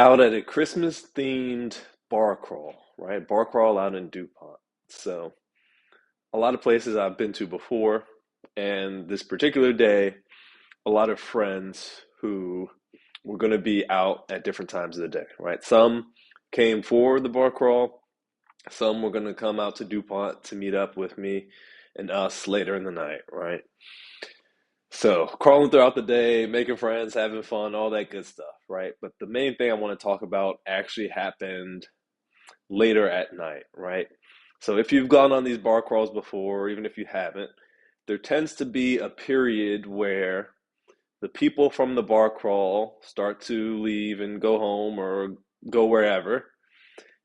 out at a Christmas themed bar crawl, right? Bar crawl out in DuPont. So, a lot of places I've been to before, and this particular day, a lot of friends who were going to be out at different times of the day, right? Some came for the bar crawl, some were going to come out to DuPont to meet up with me and us later in the night, right? So, crawling throughout the day, making friends, having fun, all that good stuff, right? But the main thing I want to talk about actually happened later at night, right? So if you've gone on these bar crawls before, or even if you haven't, there tends to be a period where the people from the bar crawl start to leave and go home or go wherever,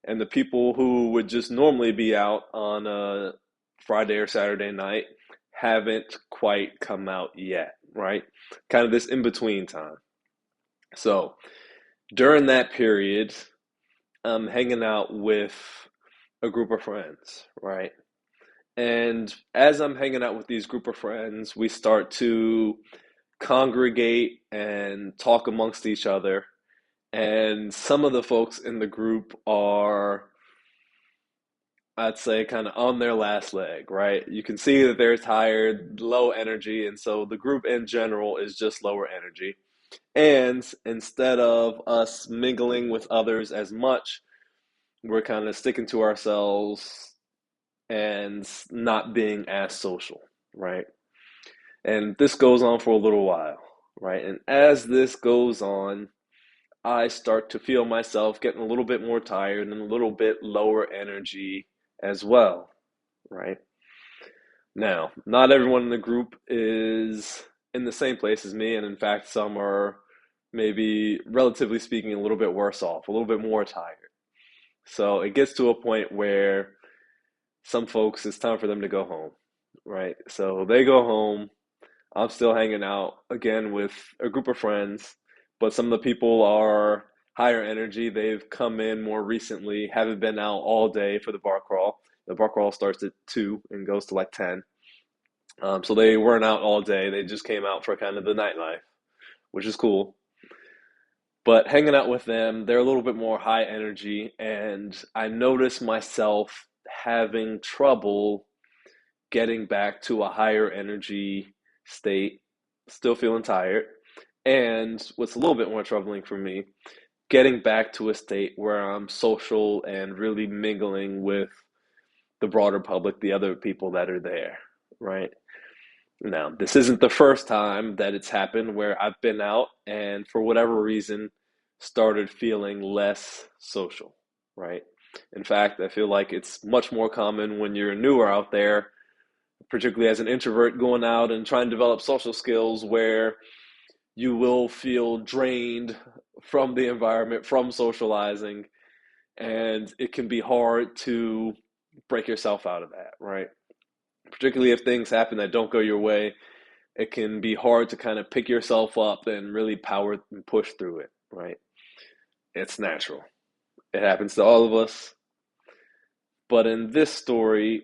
and the people who would just normally be out on a Friday or Saturday night haven't quite come out yet, right? Kind of this in between time. So during that period, I'm hanging out with a group of friends, right? And as I'm hanging out with these group of friends, we start to congregate and talk amongst each other. And some of the folks in the group are, I'd say, kind of on their last leg, right? You can see that they're tired, low energy. And so the group in general is just lower energy. And instead of us mingling with others as much, we're kind of sticking to ourselves and not being as social, right? And this goes on for a little while, right? And as this goes on, I start to feel myself getting a little bit more tired and a little bit lower energy as well, right? Now, not everyone in the group is in the same place as me, and in fact, some are maybe, relatively speaking, a little bit worse off, a little bit more tired. So it gets to a point where some folks, it's time for them to go home, right? So they go home. I'm still hanging out again with a group of friends, but some of the people are higher energy. They've come in more recently, haven't been out all day for the bar crawl. The bar crawl starts at 2 and goes to like 10. So they weren't out all day. They just came out for kind of the nightlife, which is cool. But hanging out with them, they're a little bit more high energy, and I notice myself having trouble getting back to a higher energy state, still feeling tired. And what's a little bit more troubling for me, getting back to a state where I'm social and really mingling with the broader public, the other people that are there, right? Now, this isn't the first time that it's happened where I've been out and for whatever reason started feeling less social, right? In fact, I feel like it's much more common when you're newer out there, particularly as an introvert going out and trying to develop social skills, where you will feel drained from the environment, from socializing, and it can be hard to break yourself out of that, right? Particularly if things happen that don't go your way, it can be hard to kind of pick yourself up and really power and push through it, right? It's natural. It happens to all of us. But in this story,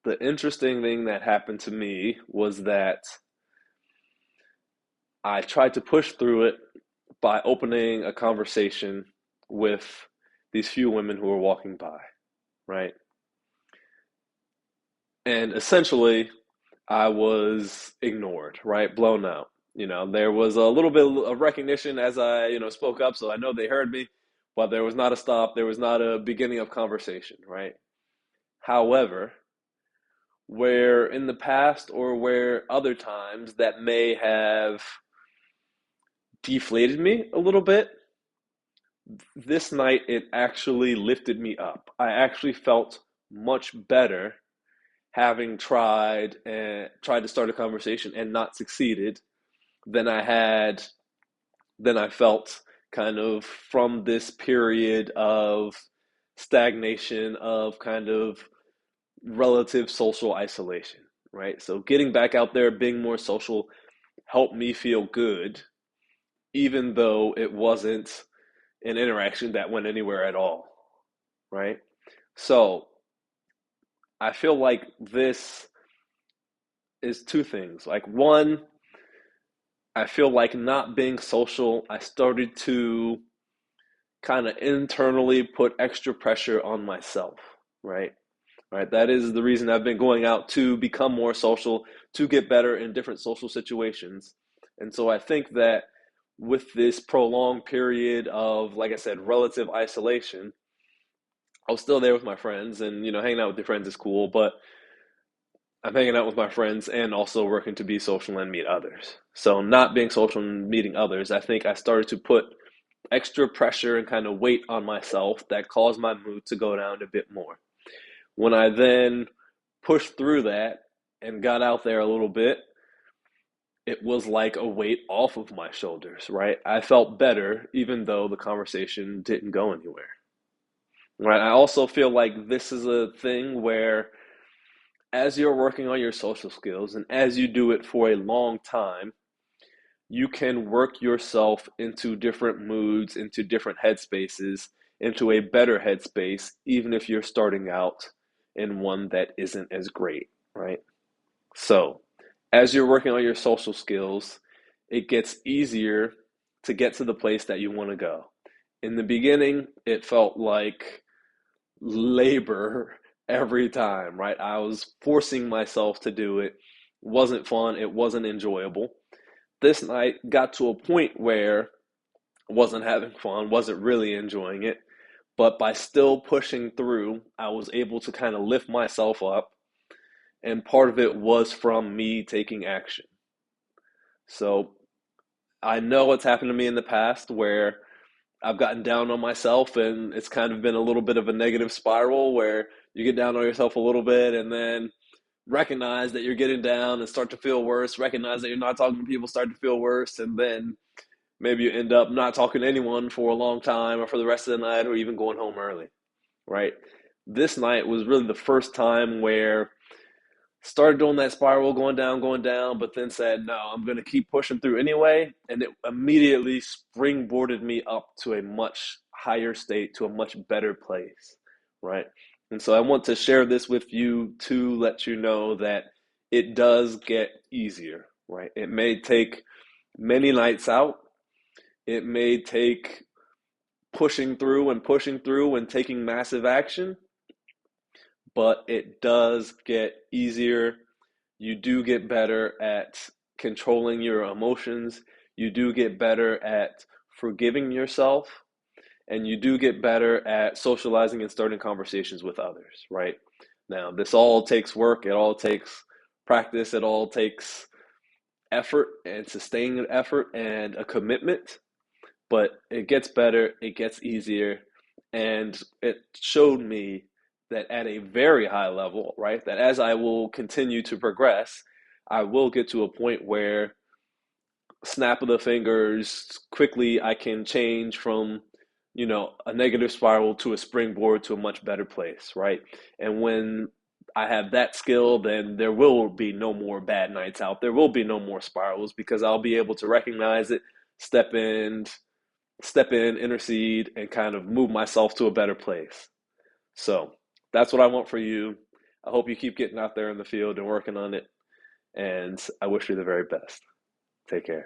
the interesting thing that happened to me was that I tried to push through it by opening a conversation with these few women who were walking by, right? And essentially, I was ignored, right? Blown out. There was a little bit of recognition as I, spoke up, so I know they heard me, but there was not a stop. There was not a beginning of conversation, right? However, where in the past or where other times that may have deflated me a little bit, this night it actually lifted me up. I actually felt much better having tried to start a conversation and not succeeded than I felt kind of from this period of stagnation, of kind of relative social isolation, right? So getting back out there, being more social helped me feel good, even though it wasn't an interaction that went anywhere at all, right? So I feel like this is two things. Like, one, I feel like not being social, I started to kind of internally put extra pressure on myself, right? Right. That is the reason I've been going out to become more social, to get better in different social situations. And so I think that with this prolonged period of, like I said, relative isolation, I was still there with my friends, and hanging out with your friends is cool, but I'm hanging out with my friends and also working to be social and meet others. So not being social and meeting others, I think I started to put extra pressure and kind of weight on myself that caused my mood to go down a bit more. When I then pushed through that and got out there a little bit, it was like a weight off of my shoulders, right? I felt better even though the conversation didn't go anywhere. Right? I also feel like this is a thing where as you're working on your social skills and as you do it for a long time, you can work yourself into different moods, into different headspaces, into a better headspace, even if you're starting out in one that isn't as great, right? So, as you're working on your social skills, it gets easier to get to the place that you want to go. In the beginning, it felt like labor every time, right? I was forcing myself to do it. It wasn't fun, it wasn't enjoyable. This night got to a point where I wasn't having fun, wasn't really enjoying it, but by still pushing through, I was able to kind of lift myself up, and part of it was from me taking action. So I know it's happened to me in the past where I've gotten down on myself and it's kind of been a little bit of a negative spiral where you get down on yourself a little bit and then recognize that you're getting down and start to feel worse, recognize that you're not talking to people, start to feel worse, and then maybe you end up not talking to anyone for a long time or for the rest of the night or even going home early, right? This night was really the first time where started doing that spiral going down, but then said, no, I'm going to keep pushing through anyway. And it immediately springboarded me up to a much higher state, to a much better place, right? And so I want to share this with you to let you know that it does get easier, right? It may take many nights out. It may take pushing through and taking massive action, but it does get easier. You do get better at controlling your emotions. You do get better at forgiving yourself. And you do get better at socializing and starting conversations with others, right? Now, this all takes work. It all takes practice. It all takes effort and sustained effort and a commitment. But it gets better. It gets easier. And it showed me that at a very high level, right, that as I will continue to progress, I will get to a point where snap of the fingers, quickly I can change from, a negative spiral to a springboard to a much better place, right? And when I have that skill, then there will be no more bad nights out. There will be no more spirals because I'll be able to recognize it, step in, intercede, and kind of move myself to a better place. So that's what I want for you. I hope you keep getting out there in the field and working on it. And I wish you the very best. Take care.